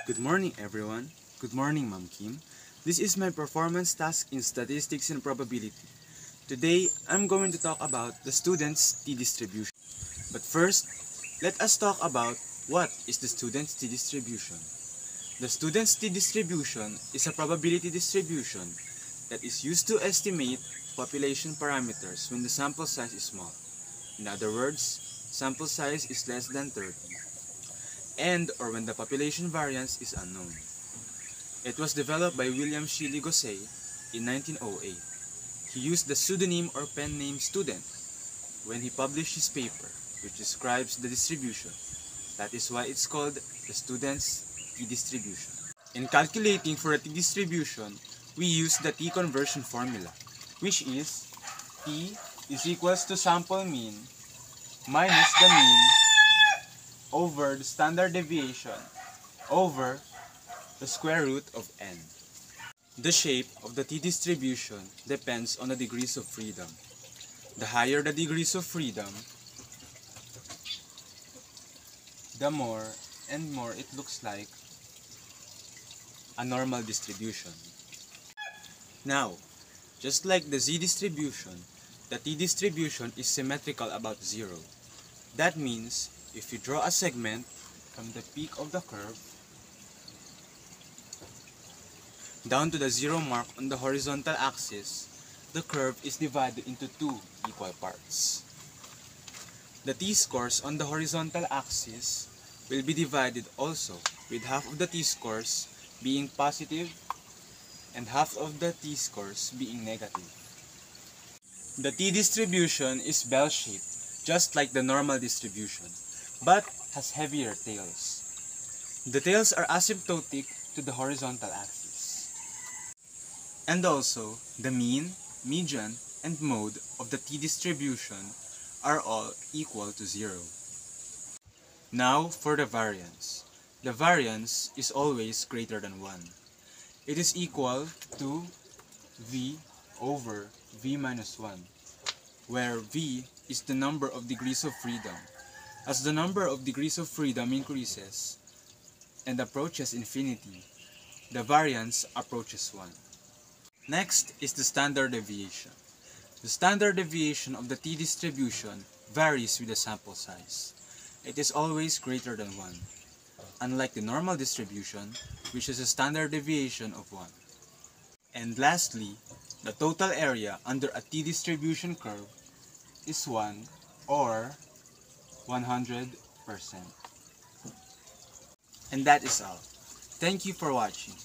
Good morning, everyone. Good morning, Ma'am Kim. This is my performance task in Statistics and Probability. Today, I'm going to talk about the student's t-distribution. But first, let us talk about what is the student's t-distribution. The student's t-distribution is a probability distribution that is used to estimate population parameters when the sample size is small. In other words, sample size is less than 30. And or when the population variance is unknown. It was developed by William Shirley Gosset in 1908. He used the pseudonym or pen name student when he published his paper, which describes the distribution. That is why it's called the student's t-distribution. In calculating for a t-distribution, we use the t-conversion formula, which is t is equals to sample mean minus the mean over the standard deviation over the square root of n. The shape of the t-distribution depends on the degrees of freedom. The higher the degrees of freedom, the more and more it looks like a normal distribution. Now, just like the z-distribution, the t-distribution is symmetrical about 0. That means, if you draw a segment from the peak of the curve down to the 0 mark on the horizontal axis, the curve is divided into two equal parts. The t-scores on the horizontal axis will be divided also, with half of the t-scores being positive and half of the t-scores being negative. The t-distribution is bell-shaped, just like the normal distribution, but has heavier tails. The tails are asymptotic to the horizontal axis. And also, the mean, median, and mode of the t-distribution are all equal to 0. Now for the variance. The variance is always greater than 1. It is equal to v over v minus 1, where v is the number of degrees of freedom. As the number of degrees of freedom increases and approaches infinity, the variance approaches 1. Next is the standard deviation. The standard deviation of the t-distribution varies with the sample size. It is always greater than 1, unlike the normal distribution, which is a standard deviation of 1. And lastly, the total area under a t-distribution curve is 1 or 100%. And that is all. Thank you for watching.